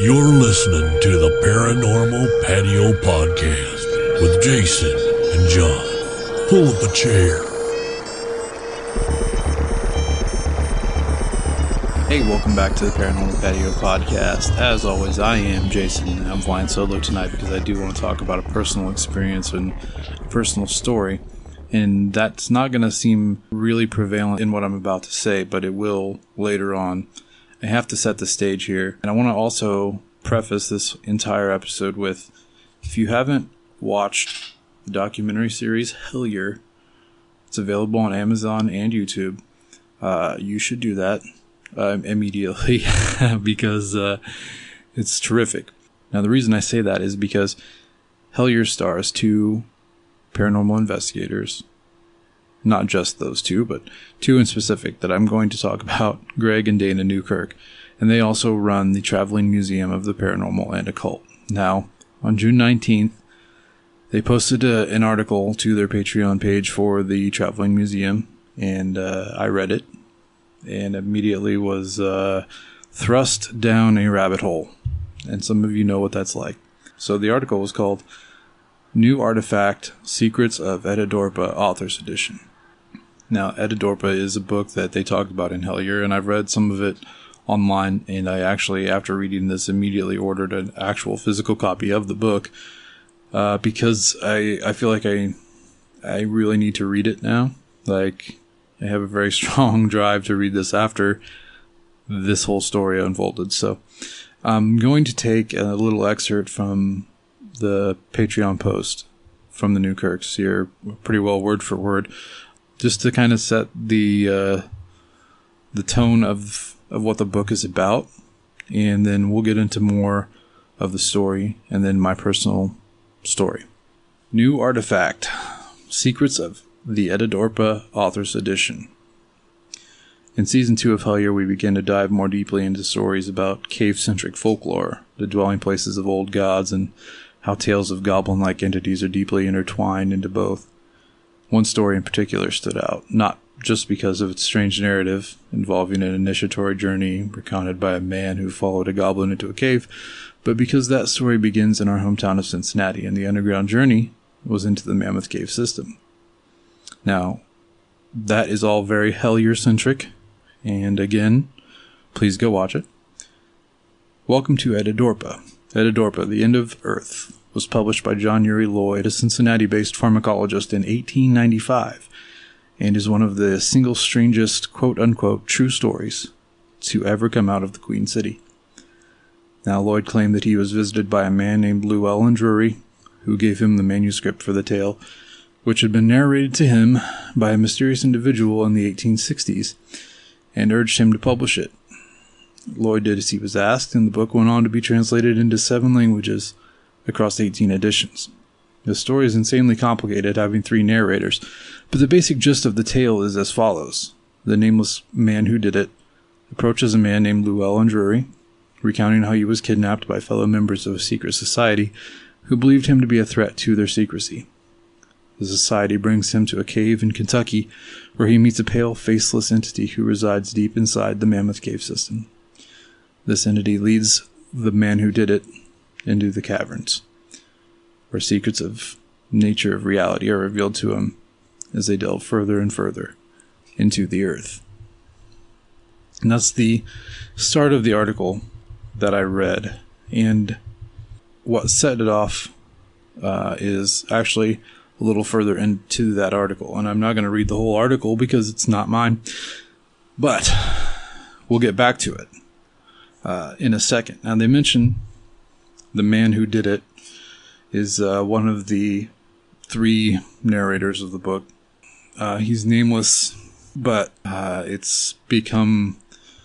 You're listening to the Paranormal Patio Podcast with Jason and John. Pull up a chair. Hey, welcome back to the Paranormal Patio Podcast. As always, I am Jason, and I'm flying solo tonight because I do want to talk about a personal experience and a personal story. And that's not going to seem really prevalent in what I'm about to say, but it will later on. I have to set the stage here. And I want to also preface this entire episode with, if you haven't watched the documentary series Hellier, it's available on Amazon and YouTube. You should do that immediately because it's terrific. Now, the reason I say that is because Hellier stars two paranormal investigators, not just those two, but two in specific that I'm going to talk about, Greg and Dana Newkirk, and they also run the Traveling Museum of the Paranormal and Occult. Now, on June 19th, they posted an article to their Patreon page for the Traveling Museum, and I read it, and immediately was thrust down a rabbit hole, and some of you know what that's like. So the article was called New Artifact, Secrets of Etidorhpa, Author's Edition. Now, Etidorhpa is a book that they talked about in Hellier, and I've read some of it online, and I actually, after reading this, immediately ordered an actual physical copy of the book because I feel like I really need to read it now. Like, I have a very strong drive to read this after this whole story unfolded. So I'm going to take a little excerpt from the Patreon post from the Newkirks here, pretty well word for word, just to kind of set the tone of what the book is about, and then we'll get into more of the story and then my personal story. New Artifact, Secrets of the Etidorhpa, Author's Edition. In Season 2 of Hellier, we begin to dive more deeply into stories about cave-centric folklore, the dwelling places of old gods, and how tales of goblin-like entities are deeply intertwined into both. One story in particular stood out, not just because of its strange narrative involving an initiatory journey recounted by a man who followed a goblin into a cave, but because that story begins in our hometown of Cincinnati, and the underground journey was into the Mammoth Cave system. Now, that is all very Hellier-centric, and again, please go watch it. Welcome to Etidorhpa. Etidorhpa, The End of Earth, was published by John Uri Lloyd, a Cincinnati-based pharmacologist, in 1895, and is one of the single strangest quote-unquote true stories to ever come out of the Queen City. Now, Lloyd claimed that he was visited by a man named Llewellyn Drury, who gave him the manuscript for the tale, which had been narrated to him by a mysterious individual in the 1860s, and urged him to publish it. Lloyd did as he was asked, and the book went on to be translated into 7 languages across 18 editions. The story is insanely complicated, having 3 narrators, but the basic gist of the tale is as follows. The nameless man who did it approaches a man named Llewellyn Drury, recounting how he was kidnapped by fellow members of a secret society who believed him to be a threat to their secrecy. The society brings him to a cave in Kentucky, where he meets a pale, faceless entity who resides deep inside the Mammoth Cave system. This entity leads the man who did it into the caverns, where secrets of nature of reality are revealed to him as they delve further and further into the earth. And that's the start of the article that I read. And what set it off is actually a little further into that article. And I'm not going to read the whole article because it's not mine, but we'll get back to it in a second. Now, they mention the man who did it is one of the 3 narrators of the book. He's nameless, but it's become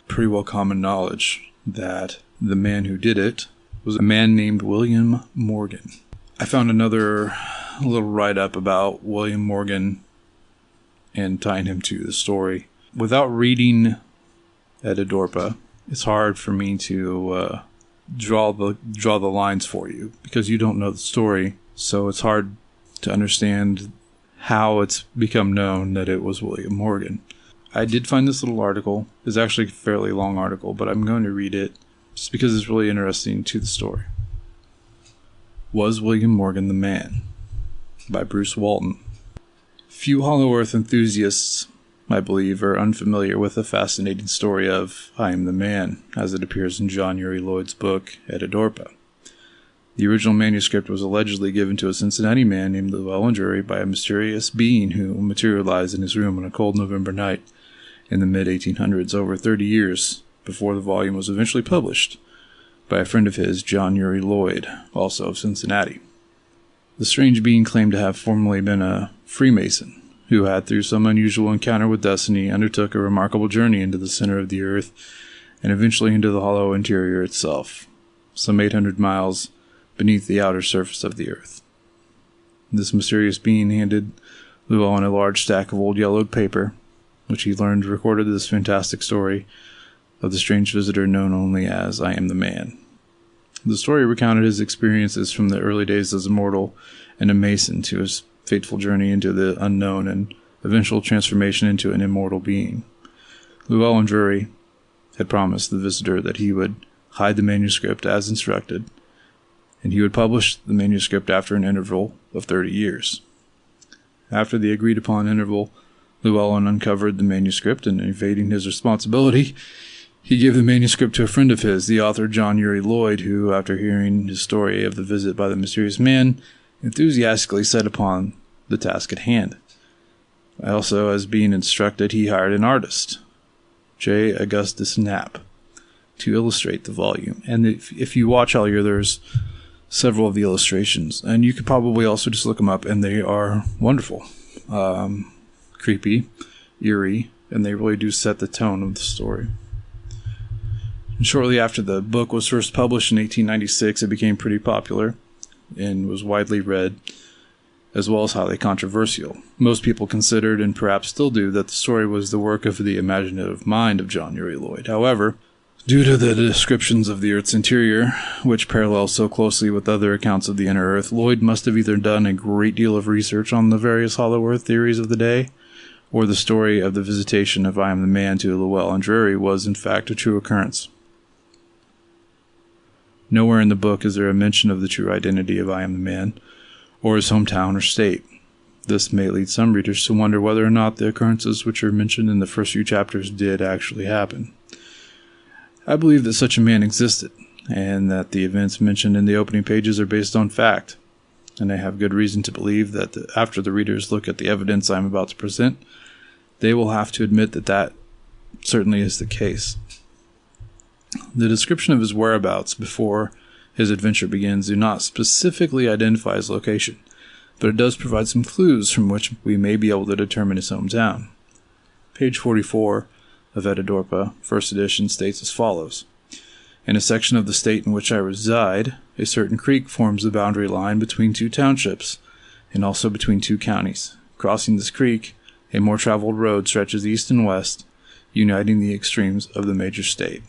pretty well common knowledge that the man who did it was a man named William Morgan. I found another little write-up about William Morgan and tying him to the story. Without reading Etidorhpa, it's hard for me to draw the lines for you because you don't know the story, so it's hard to understand how it's become known that it was William Morgan. I did find this little article. It's actually a fairly long article, but I'm going to read it just because it's really interesting to the story. Was William Morgan the Man? By Bruce Walton. Few Hollow Earth enthusiasts, I believe, are unfamiliar with the fascinating story of I Am the Man, as it appears in John Uri Lloyd's book, Etidorhpa. The original manuscript was allegedly given to a Cincinnati man named Llewellyn Drury by a mysterious being who materialized in his room on a cold November night in the mid-1800s, over 30 years before the volume was eventually published by a friend of his, John Uri Lloyd, also of Cincinnati. The strange being claimed to have formerly been a Freemason, who had, through some unusual encounter with destiny, undertook a remarkable journey into the center of the earth and eventually into the hollow interior itself, some 800 miles beneath the outer surface of the earth. This mysterious being handed Llewellyn a large stack of old yellowed paper, which he learned recorded this fantastic story of the strange visitor known only as I Am the Man. The story recounted his experiences from the early days as a mortal and a mason to his fateful journey into the unknown and eventual transformation into an immortal being. Llewellyn Drury had promised the visitor that he would hide the manuscript as instructed, and he would publish the manuscript after an interval of 30 years. After the agreed-upon interval, Llewellyn uncovered the manuscript, and evading his responsibility, he gave the manuscript to a friend of his, the author John Uri Lloyd, who, after hearing his story of the visit by the mysterious man, enthusiastically set upon the task at hand. Also, as being instructed, he hired an artist, J. Augustus Knapp, to illustrate the volume. And if you watch Hellier, there's several of the illustrations, and you could probably also just look them up, and they are wonderful. Creepy, eerie, and they really do set the tone of the story. And shortly after the book was first published in 1896, it became pretty popular and was widely read, as well as highly controversial. Most people considered, and perhaps still do, that the story was the work of the imaginative mind of John Uri Lloyd. However, due to the descriptions of the Earth's interior, which parallel so closely with other accounts of the inner Earth, Lloyd must have either done a great deal of research on the various Hollow Earth theories of the day, or the story of the visitation of I Am the Man to Llewellyn Drury was in fact a true occurrence. Nowhere in the book is there a mention of the true identity of I Am the Man, or his hometown or state. This may lead some readers to wonder whether or not the occurrences which are mentioned in the first few chapters did actually happen. I believe that such a man existed, and that the events mentioned in the opening pages are based on fact, and I have good reason to believe that after the readers look at the evidence I am about to present, they will have to admit that that certainly is the case. The description of his whereabouts before his adventure begins do not specifically identify his location, but it does provide some clues from which we may be able to determine his hometown. Page 44 of Etidorhpa, first edition, states as follows. In a section of the state in which I reside, a certain creek forms the boundary line between two townships, and also between two counties. Crossing this creek, a more traveled road stretches east and west, uniting the extremes of the major state.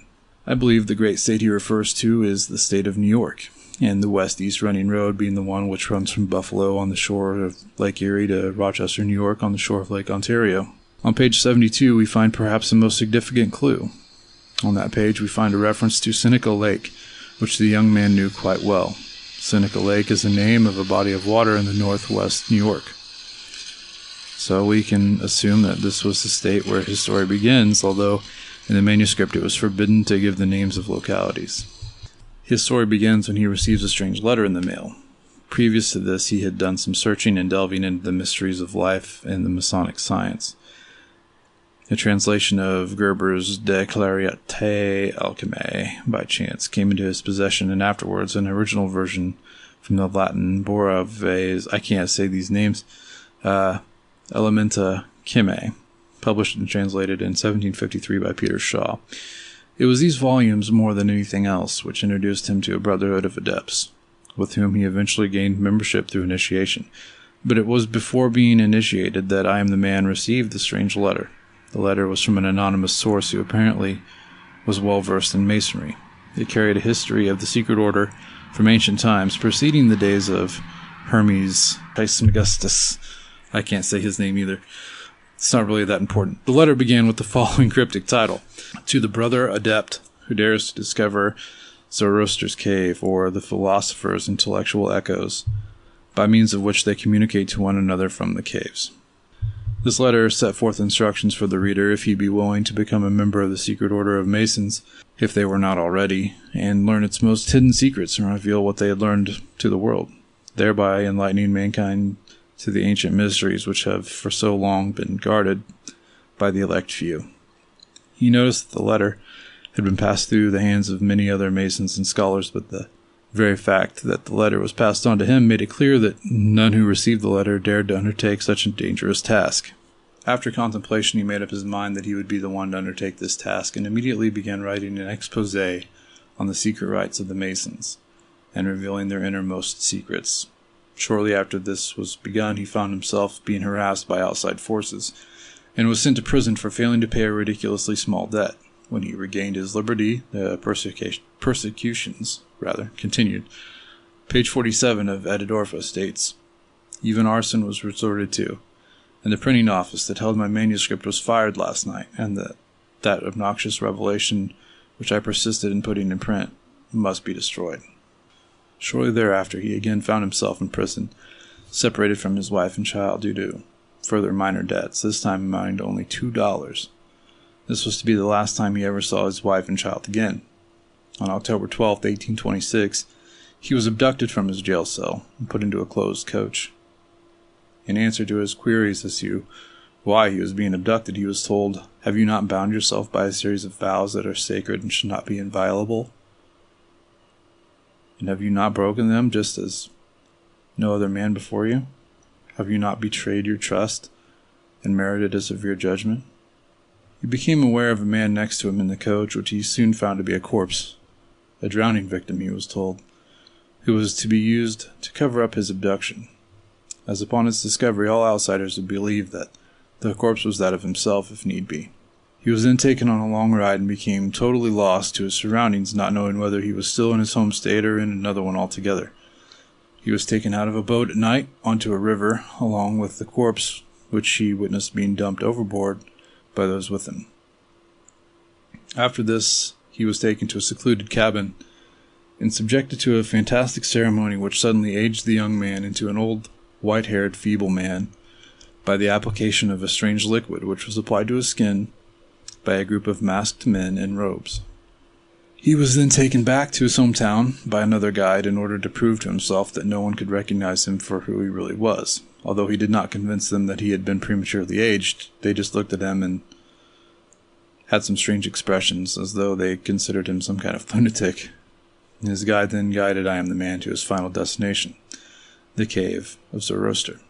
I believe the great state he refers to is the state of New York, and the west-east running road being the one which runs from Buffalo on the shore of Lake Erie to Rochester, New York on the shore of Lake Ontario. On page 72, we find perhaps the most significant clue. On that page, we find a reference to Seneca Lake, which the young man knew quite well. Seneca Lake is the name of a body of water in the northwest New York. So we can assume that this was the state where his story begins, although in the manuscript it was forbidden to give the names of localities. His story begins when he receives a strange letter in the mail. Previous to this, he had done some searching and delving into the mysteries of life and the Masonic science. A translation of Gerber's De Claritate Alchemy by chance came into his possession, and afterwards an original version from the Latin Boraves, I can't say these names, Elementa Chymae, published and translated in 1753 by Peter Shaw. It was these volumes, more than anything else, which introduced him to a brotherhood of adepts, with whom he eventually gained membership through initiation. But it was before being initiated that I Am the Man received the strange letter. The letter was from an anonymous source who apparently was well versed in masonry. It carried a history of the secret order from ancient times, preceding the days of Hermes Trismegistus. I can't say his name either. It's not really that important. The letter began with the following cryptic title. To the brother adept who dares to discover Zoroaster's cave, or the philosopher's intellectual echoes, by means of which they communicate to one another from the caves. This letter set forth instructions for the reader if he be willing to become a member of the secret order of Masons, if they were not already, and learn its most hidden secrets and reveal what they had learned to the world, thereby enlightening mankind to the ancient mysteries which have for so long been guarded by the elect few. He noticed that the letter had been passed through the hands of many other Masons and scholars, but the very fact that the letter was passed on to him made it clear that none who received the letter dared to undertake such a dangerous task. After contemplation, he made up his mind that he would be the one to undertake this task, and immediately began writing an exposé on the secret rites of the Masons, and revealing their innermost secrets. Shortly after this was begun, he found himself being harassed by outside forces, and was sent to prison for failing to pay a ridiculously small debt. When he regained his liberty, the persecutions continued. Page 47 of Etidorhpa states, "Even arson was resorted to, and the printing office that held my manuscript was fired last night, and that obnoxious revelation which I persisted in putting in print must be destroyed." Shortly thereafter, he again found himself in prison, separated from his wife and child due to further minor debts, this time amounting to only $2. This was to be the last time he ever saw his wife and child again. On October 12, 1826, he was abducted from his jail cell and put into a closed coach. In answer to his queries as to why he was being abducted, he was told, "Have you not bound yourself by a series of vows that are sacred and should not be inviolable? And have you not broken them just as no other man before you? Have you not betrayed your trust and merited a severe judgment?" He became aware of a man next to him in the coach, which he soon found to be a corpse, a drowning victim, he was told, who was to be used to cover up his abduction, as upon its discovery all outsiders would believe that the corpse was that of himself if need be. He was then taken on a long ride and became totally lost to his surroundings, not knowing whether he was still in his home state or in another one altogether. He was taken out of a boat at night onto a river, along with the corpse, which he witnessed being dumped overboard by those with him. After this, he was taken to a secluded cabin and subjected to a fantastic ceremony which suddenly aged the young man into an old, white-haired, feeble man by the application of a strange liquid which was applied to his skin by a group of masked men in robes. He was then taken back to his hometown by another guide in order to prove to himself that no one could recognize him for who he really was. Although he did not convince them that he had been prematurely aged, they just looked at him and had some strange expressions, as though they considered him some kind of lunatic. His guide then guided I Am the Man to his final destination, the cave of Zoroaster.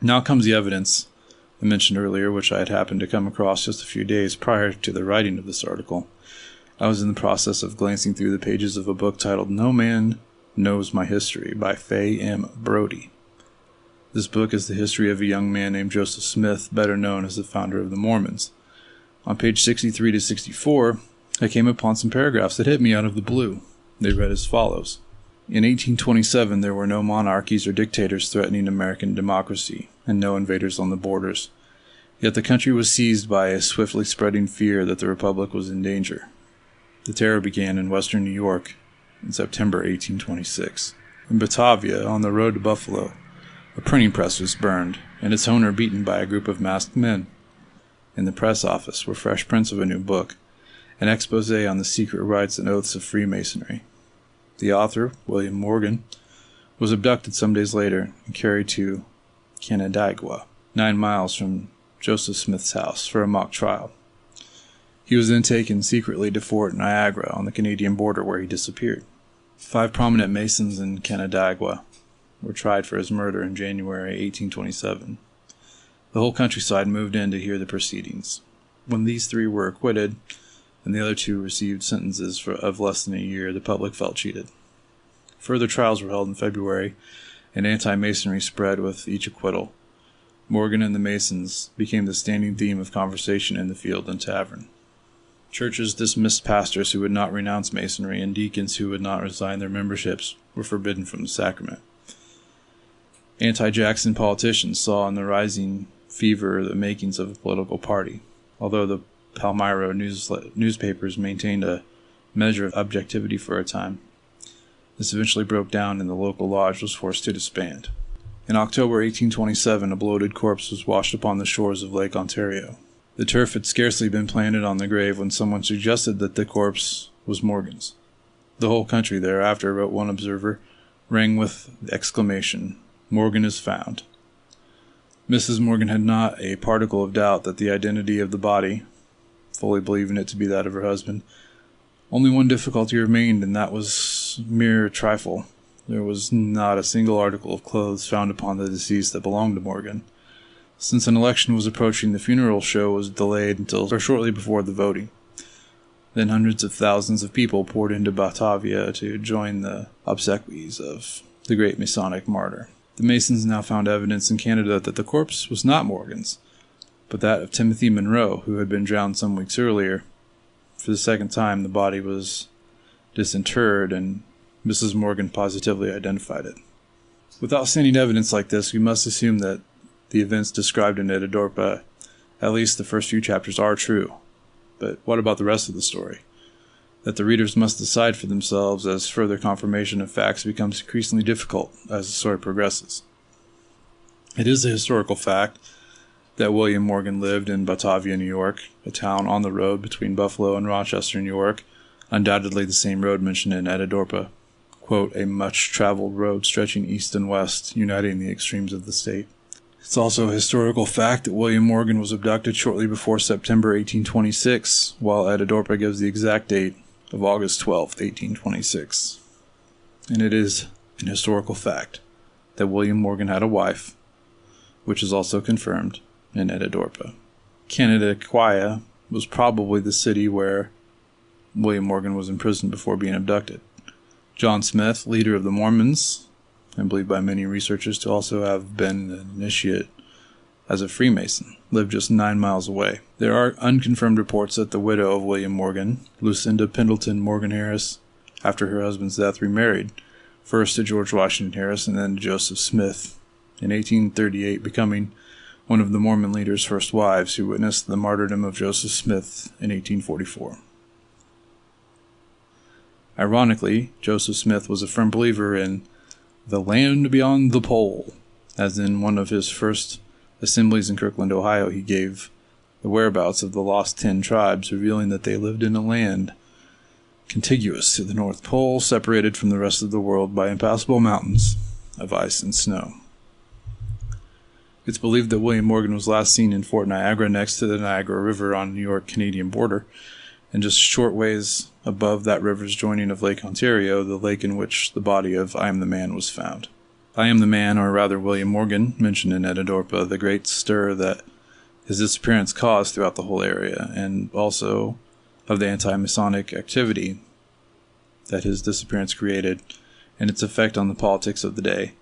Now comes the evidence I mentioned earlier, which I had happened to come across just a few days prior to the writing of this article. I was in the process of glancing through the pages of a book titled No Man Knows My History by Fay M. Brody. This book is the history of a young man named Joseph Smith, better known as the founder of the Mormons. On page 63 to 64, I came upon some paragraphs that hit me out of the blue. They read as follows. In 1827, there were no monarchies or dictators threatening American democracy, and no invaders on the borders. Yet the country was seized by a swiftly spreading fear that the Republic was in danger. The terror began in western New York in September 1826. In Batavia, on the road to Buffalo, a printing press was burned, and its owner beaten by a group of masked men. In the press office were fresh prints of a new book, an exposé on the secret rites and oaths of Freemasonry. The author, William Morgan, was abducted some days later and carried to Canandaigua, 9 miles from Joseph Smith's house, for a mock trial. He was then taken secretly to Fort Niagara on the Canadian border, where he disappeared. 5 prominent Masons in Canandaigua were tried for his murder in January 1827. The whole countryside moved in to hear the proceedings. When these 3 were acquitted, and the other 2 received sentences of less than a year, the public felt cheated. Further trials were held in February, and anti-Masonry spread with each acquittal. Morgan and the Masons became the standing theme of conversation in the field and tavern. Churches dismissed pastors who would not renounce Masonry, and deacons who would not resign their memberships were forbidden from the sacrament. Anti-Jackson politicians saw in the rising fever the makings of a political party. Although the Palmyra newspapers maintained a measure of objectivity for a time. This eventually broke down and the local lodge was forced to disband. In October 1827, a bloated corpse was washed upon the shores of Lake Ontario. The turf had scarcely been planted on the grave when someone suggested that the corpse was Morgan's. The whole country thereafter, wrote one observer, rang with the exclamation, "Morgan is found." Mrs. Morgan had not a particle of doubt that the identity of the body, fully believing it to be that of her husband. Only one difficulty remained, and that was mere trifle. There was not a single article of clothes found upon the deceased that belonged to Morgan. Since an election was approaching, the funeral show was delayed until shortly before the voting. Then hundreds of thousands of people poured into Batavia to join the obsequies of the great Masonic martyr. The Masons now found evidence in Canada that the corpse was not Morgan's, but that of Timothy Monroe, who had been drowned some weeks earlier. For the second time, the body was disinterred, and Mrs. Morgan positively identified it. Without seeing evidence like this, we must assume that the events described in Etidorhpa, at least the first few chapters, are true. But what about the rest of the story? That the readers must decide for themselves, as further confirmation of facts becomes increasingly difficult as the story progresses. It is a historical fact that William Morgan lived in Batavia, New York, a town on the road between Buffalo and Rochester, New York, undoubtedly the same road mentioned in Etidorhpa, quote, a much-traveled road stretching east and west, uniting the extremes of the state. It's also a historical fact that William Morgan was abducted shortly before September 1826, while Etidorhpa gives the exact date of August 12, 1826. And it is an historical fact that William Morgan had a wife, which is also confirmed in Etidorhpa. Canadequia was probably the city where William Morgan was imprisoned before being abducted. John Smith, leader of the Mormons, and believed by many researchers to also have been an initiate as a Freemason, lived just 9 miles away. There are unconfirmed reports that the widow of William Morgan, Lucinda Pendleton Morgan Harris, after her husband's death remarried, first to George Washington Harris and then to Joseph Smith, in 1838 becoming one of the Mormon leader's first wives, who witnessed the martyrdom of Joseph Smith in 1844. Ironically, Joseph Smith was a firm believer in the land beyond the pole, as in one of his first assemblies in Kirkland, Ohio, he gave the whereabouts of the lost 10 tribes, revealing that they lived in a land contiguous to the North Pole, separated from the rest of the world by impassable mountains of ice and snow. It's believed that William Morgan was last seen in Fort Niagara next to the Niagara River on the New York-Canadian border, and just short ways above that river's joining of Lake Ontario, the lake in which the body of I Am the Man was found. I Am the Man, or rather William Morgan, mentioned in Etidorhpa, the great stir that his disappearance caused throughout the whole area, and also of the anti-Masonic activity that his disappearance created and its effect on the politics of the day,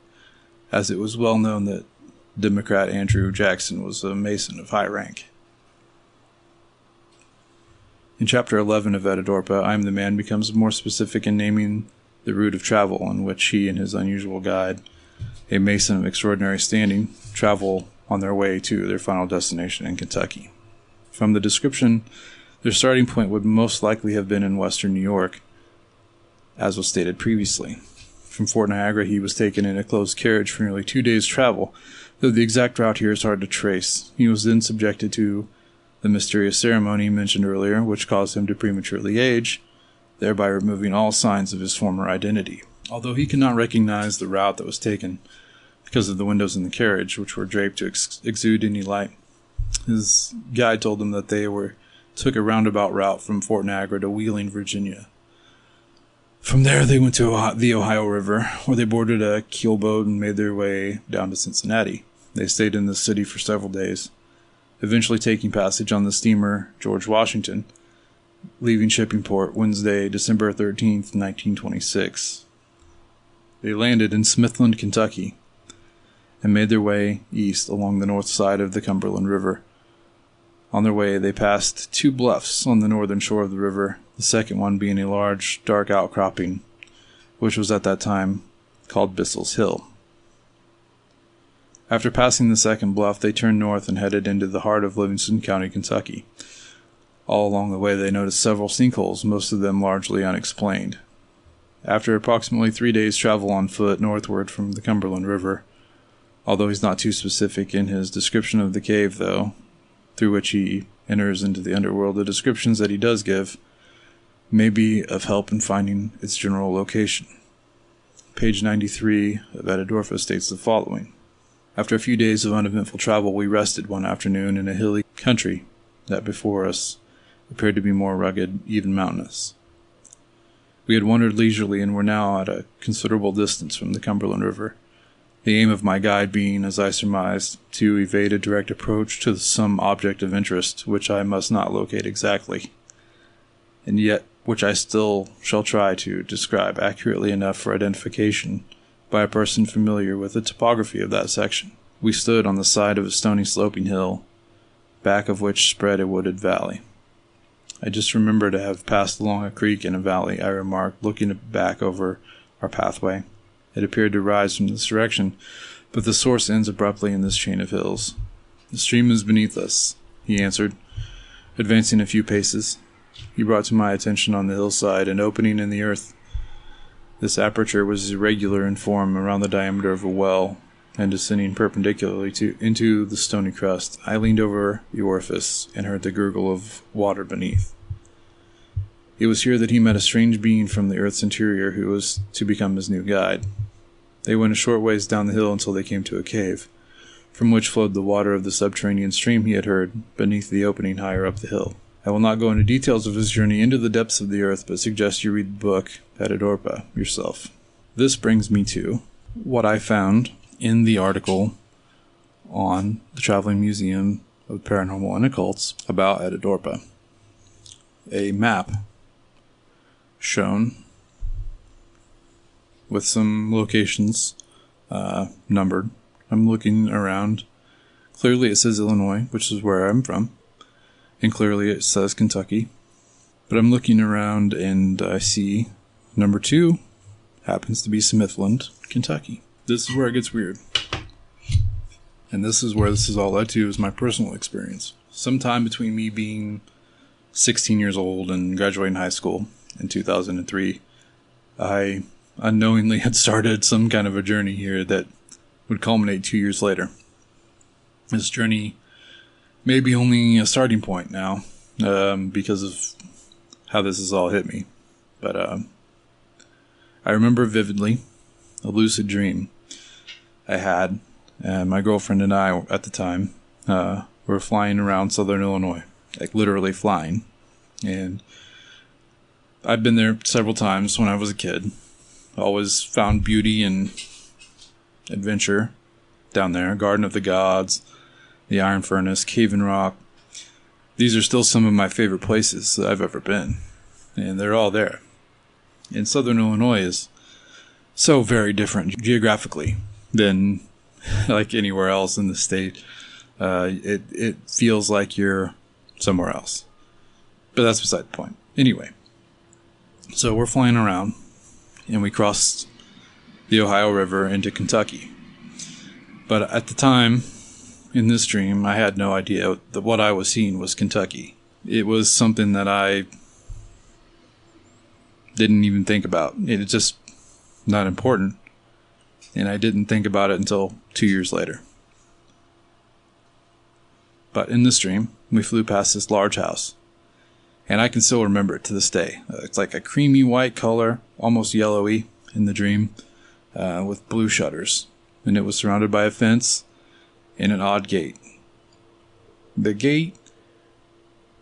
as it was well known that Democrat Andrew Jackson was a Mason of high rank. In Chapter 11 of Etidorhpa, I Am the Man becomes more specific in naming the route of travel on which he and his unusual guide, a Mason of extraordinary standing, travel on their way to their final destination in Kentucky. From the description, their starting point would most likely have been in western New York, as was stated previously. From Fort Niagara, he was taken in a closed carriage for nearly 2 days' travel, though the exact route here is hard to trace. He was then subjected to the mysterious ceremony mentioned earlier, which caused him to prematurely age, thereby removing all signs of his former identity. Although he could not recognize the route that was taken because of the windows in the carriage, which were draped to exude any light, his guide told him that they took a roundabout route from Fort Niagara to Wheeling, Virginia. From there, they went to the Ohio River, where they boarded a keelboat and made their way down to Cincinnati. They stayed in the city for several days, eventually taking passage on the steamer George Washington, leaving Shippingport Wednesday, December 13th, 1926. They landed in Smithland, Kentucky, and made their way east along the north side of the Cumberland River. On their way, they passed 2 bluffs on the northern shore of the river, the second one being a large, dark outcropping, which was at that time called Bissell's Hill. After passing the second bluff, they turned north and headed into the heart of Livingston County, Kentucky. All along the way they noticed several sinkholes, most of them largely unexplained. After approximately 3 days' travel on foot northward from the Cumberland River, although he's not too specific in his description of the cave, though, through which he enters into the underworld, the descriptions that he does give may be of help in finding its general location. Page 93 of Etidorhpa states the following. After a few days of uneventful travel, we rested one afternoon in a hilly country that before us appeared to be more rugged, even mountainous. We had wandered leisurely and were now at a considerable distance from the Cumberland River, the aim of my guide being, as I surmised, to evade a direct approach to some object of interest which I must not locate exactly, and yet which I still shall try to describe accurately enough for identification by a person familiar with the topography of that section. We stood on the side of a stony sloping hill, back of which spread a wooded valley. I just remember to have passed along a creek in a valley, I remarked, looking back over our pathway. It appeared to rise from this direction, but the source ends abruptly in this chain of hills. The stream is beneath us, he answered, advancing a few paces. He brought to my attention on the hillside an opening in the earth. This aperture was irregular in form, around the diameter of a well, and descending perpendicularly into the stony crust. I leaned over the orifice and heard the gurgle of water beneath. It was here that he met a strange being from the earth's interior who was to become his new guide. They went a short ways down the hill until they came to a cave, from which flowed the water of the subterranean stream he had heard beneath the opening higher up the hill. I will not go into details of his journey into the depths of the earth, but suggest you read the book Etidorhpa yourself. This brings me to what I found in the article on the Traveling Museum of Paranormal and Occults about Etidorhpa. A map shown with some locations numbered. I'm looking around. Clearly it says Illinois, which is where I'm from, and clearly it says Kentucky. But I'm looking around and I see number 2 happens to be Smithland, Kentucky. This is where it gets weird. And this is where this is all led to, is my personal experience. Sometime between me being 16 years old and graduating high school in 2003, I unknowingly had started some kind of a journey here that would culminate 2 years later. This journey may be only a starting point now, because of how this has all hit me. But I remember vividly a lucid dream I had, and my girlfriend and I, at the time, were flying around southern Illinois, like literally flying. And I've been there several times when I was a kid. Always found beauty and adventure down there. Garden of the Gods, the Iron Furnace, Cave and Rock. These are still some of my favorite places that I've ever been. And they're all there. And southern Illinois is so very different geographically than like anywhere else in the state. It feels like you're somewhere else. But that's beside the point. Anyway, so we're flying around, and we crossed the Ohio River into Kentucky. But at the time, in this dream, I had no idea that what I was seeing was Kentucky. It was something that I didn't even think about. It's just not important. And I didn't think about it until 2 years later. But in this dream, we flew past this large house. And I can still remember it to this day. It's like a creamy white color, almost yellowy in the dream, with blue shutters. And it was surrounded by a fence and an odd gate. The gate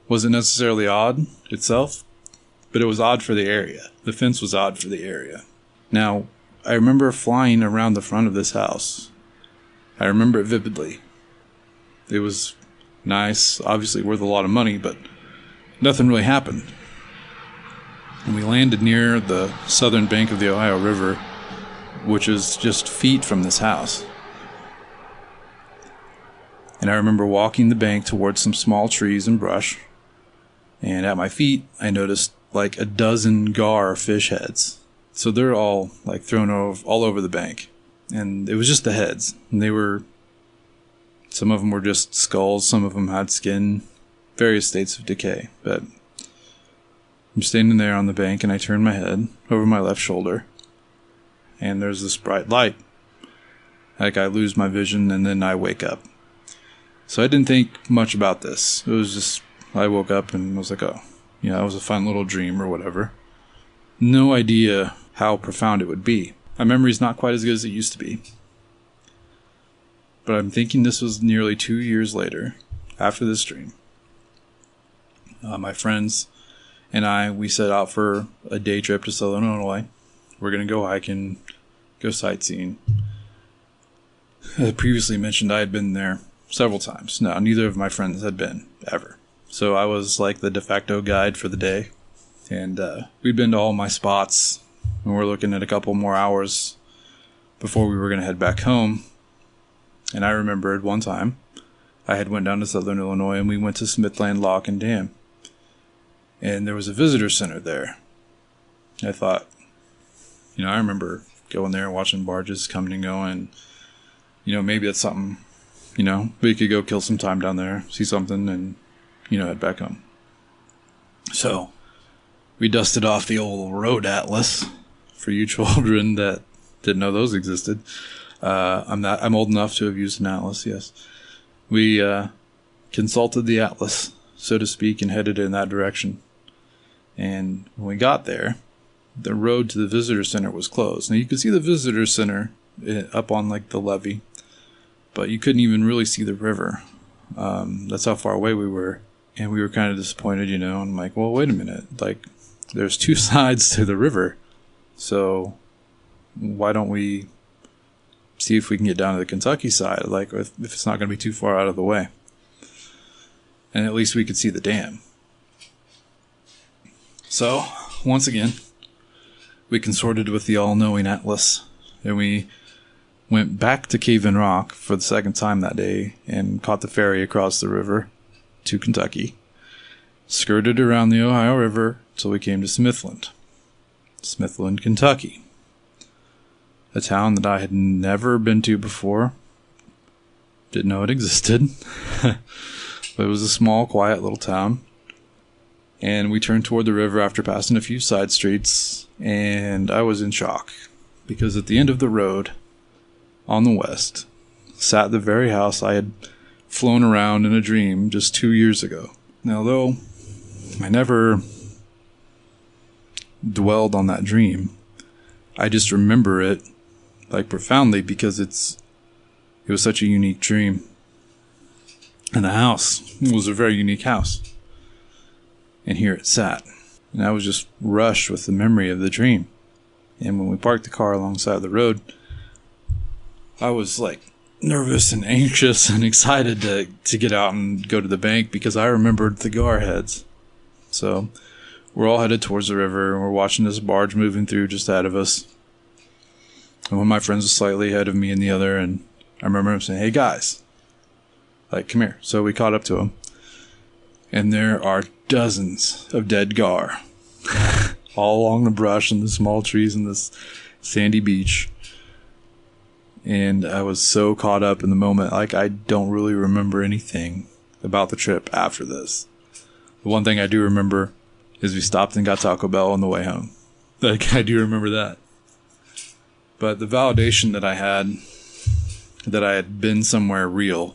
wasn't necessarily odd itself, but it was odd for the area. The fence was odd for the area. Now, I remember flying around the front of this house. I remember it vividly. It was nice, obviously worth a lot of money, but nothing really happened. And we landed near the southern bank of the Ohio River, which is just feet from this house. And I remember walking the bank towards some small trees and brush. And at my feet, I noticed like a dozen gar fish heads. So they're all like thrown all over the bank. And it was just the heads. And some of them were just skulls. Some of them had skin various states of decay. But I'm standing there on the bank, and I turn my head over my left shoulder, and there's this bright light. Like, I lose my vision, and then I wake up. So I didn't think much about this. It was just, I woke up and was like, oh, it was a fun little dream or whatever. No idea how profound it would be. My memory's not quite as good as it used to be. But I'm thinking this was nearly 2 years later, after this dream. My friends and we set out for a day trip to Southern Illinois. We're going to go hiking, go sightseeing. As previously mentioned, I had been there several times. Now, neither of my friends had been, ever. So I was like the de facto guide for the day. And we'd been to all my spots, and we're looking at a couple more hours before we were going to head back home. And I remembered one time I had went down to Southern Illinois, and we went to Smithland Lock and Dam. And there was a visitor center there. I thought, I remember going there and watching barges coming and going. Maybe that's something, we could go kill some time down there, see something, and, head back home. So we dusted off the old road atlas for you children that didn't know those existed. I'm old enough to have used an atlas, yes. We consulted the atlas, so to speak, and headed in that direction. And when we got there, the road to the visitor center was closed. Now, you could see the visitor center up on, the levee, but you couldn't even really see the river. That's how far away we were. And we were kind of disappointed, and I'm like, well, wait a minute. There's two sides to the river. So why don't we see if we can get down to the Kentucky side, if it's not going to be too far out of the way. And at least we could see the dam. So, once again, we consorted with the all-knowing atlas, and we went back to Cave in Rock for the second time that day and caught the ferry across the river to Kentucky, skirted around the Ohio River till we came to Smithland, Kentucky. A town that I had never been to before. Didn't know it existed. But it was a small, quiet little town. And we turned toward the river after passing a few side streets, and I was in shock. Because at the end of the road, on the west, sat the very house I had flown around in a dream just 2 years ago. Now, though I never dwelled on that dream, I just remember it profoundly because it was such a unique dream. And the house was a very unique house. And here it sat. And I was just rushed with the memory of the dream. And when we parked the car alongside the road, I was nervous and anxious and excited to get out and go to the bank because I remembered the gar heads. So we're all headed towards the river, and we're watching this barge moving through just ahead of us. And one of my friends was slightly ahead of me and the other, and I remember him saying, "Hey guys, come here." So we caught up to him, and there are dozens of dead gar all along the brush and the small trees and this sandy beach. And I was so caught up in the moment, I don't really remember anything about the trip after this. The one thing I do remember is we stopped and got Taco Bell on the way home. I do remember that. But the validation that I had been somewhere real,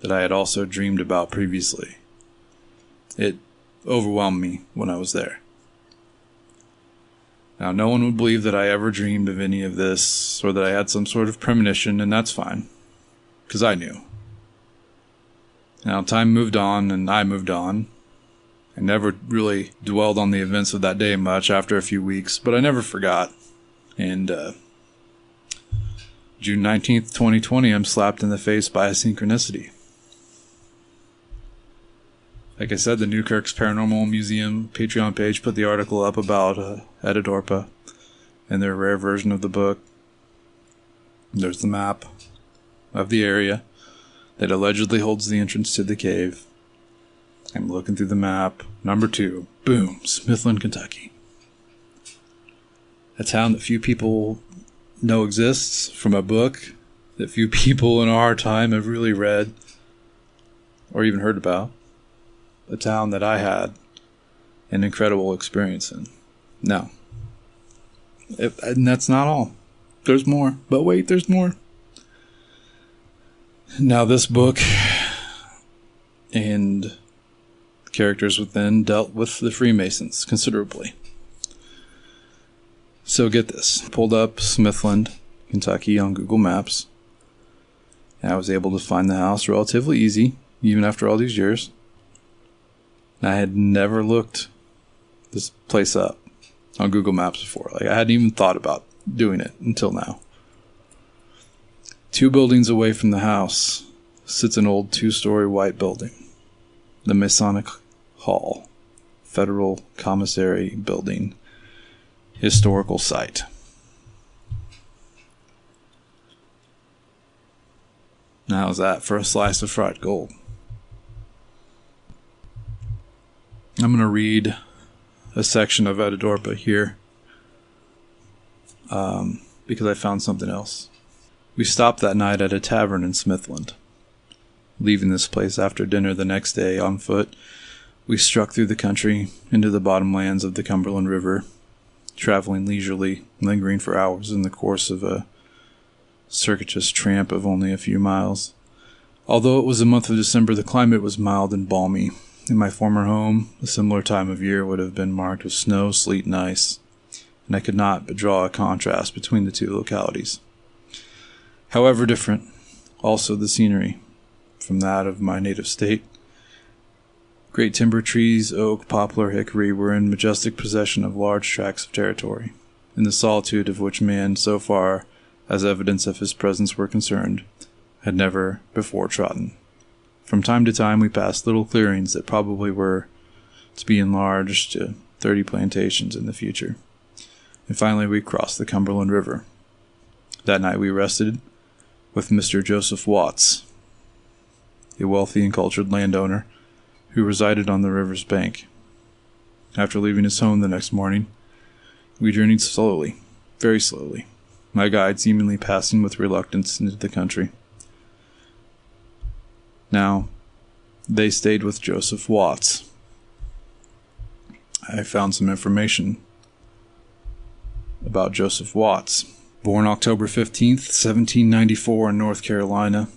that I had also dreamed about previously, it overwhelmed me when I was there. Now, no one would believe that I ever dreamed of any of this, or that I had some sort of premonition, and that's fine, because I knew. Now, time moved on, and I moved on. I never really dwelled on the events of that day much after a few weeks, but I never forgot. And June 19th, 2020, I'm slapped in the face by a synchronicity. Like I said, the Newkirk's Paranormal Museum Patreon page put the article up about Etidorhpa and their rare version of the book. There's the map of the area that allegedly holds the entrance to the cave. I'm looking through the map. Number 2. Boom. Smithland, Kentucky. A town that few people know exists from a book that few people in our time have really read or even heard about. a town that I had an incredible experience in. Now, and that's not all. There's more. But wait, there's more. Now, this book and the characters within dealt with the Freemasons considerably. So get this. Pulled up Smithland, Kentucky on Google Maps. And I was able to find the house relatively easy, even after all these years. And I had never looked this place up on Google Maps before. Like, I hadn't even thought about doing it until now. 2 buildings away from the house sits an old 2-story white building. The Masonic Hall, Federal Commissary Building, historical site. Now, how's that for a slice of fried gold? I'm going to read a section of Etidorhpa here because I found something else. We stopped that night at a tavern in Smithland. Leaving this place after dinner the next day on foot, we struck through the country into the bottomlands of the Cumberland River, traveling leisurely, lingering for hours in the course of a circuitous tramp of only a few miles. Although it was the month of December, the climate was mild and balmy. In my former home, a similar time of year would have been marked with snow, sleet, and ice, and I could not but draw a contrast between the two localities. However different, also the scenery, from that of my native state. Great timber trees, oak, poplar, hickory, were in majestic possession of large tracts of territory, in the solitude of which man, so far as evidence of his presence were concerned, had never before trodden. From time to time we passed little clearings that probably were to be enlarged to 30 plantations in the future. And finally we crossed the Cumberland River. That night we rested with Mr. Joseph Watts, a wealthy and cultured landowner who resided on the river's bank. After leaving his home the next morning, we journeyed slowly, very slowly, my guide seemingly passing with reluctance into the country. Now, they stayed with Joseph Watts. I found some information about Joseph Watts. Born October 15th, 1794 in North Carolina,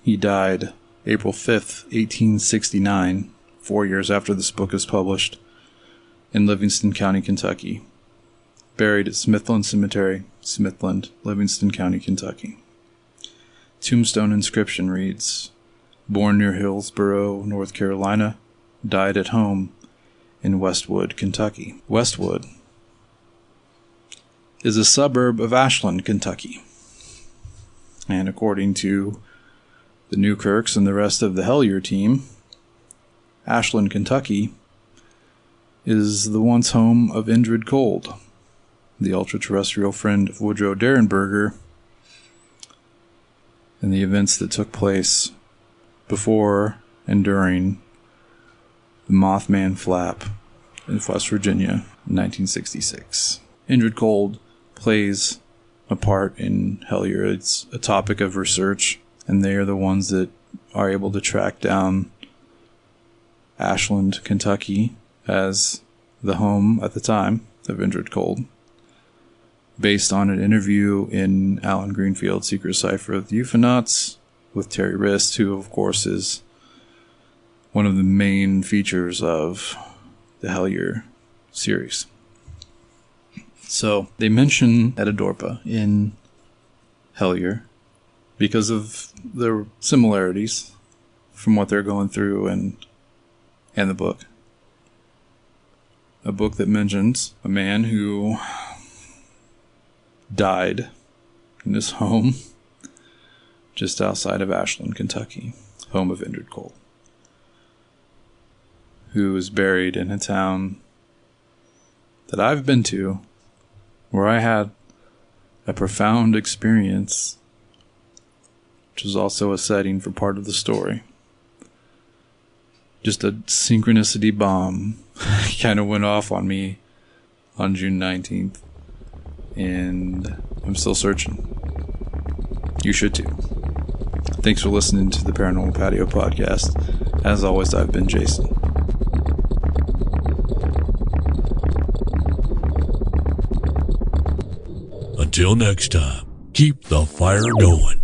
he died April 5th, 1869, 4 years after this book is published, in Livingston County, Kentucky. Buried at Smithland Cemetery, Smithland, Livingston County, Kentucky. Tombstone inscription reads, born near Hillsborough, North Carolina, died at home in Westwood, Kentucky. Westwood is a suburb of Ashland, Kentucky. And according to the Newkirks and the rest of the Hellier team, Ashland, Kentucky is the once home of Indrid Cold, the ultra-terrestrial friend of Woodrow Derenberger, and the events that took place before and during the Mothman Flap in West Virginia in 1966. Indrid Cold plays a part in Hellier. It's a topic of research, and they are the ones that are able to track down Ashland, Kentucky as the home at the time of Indrid Cold, based on an interview in Alan Greenfield's Secret Cipher of the Euphonauts with Terry Rist, who of course is one of the main features of the Hellier series. So they mention Etidorhpa in Hellier because of the similarities from what they're going through and the book. A book that mentions a man who died in his home just outside of Ashland, Kentucky, home of Indrid Cold, who was buried in a town that I've been to, where I had a profound experience, which was also a setting for part of the story. Just a synchronicity bomb kind of went off on me on June 19th, and I'm still searching. You should too. Thanks for listening to the Paranormal Patio Podcast. As always, I've been Jason. Until next time, keep the fire going.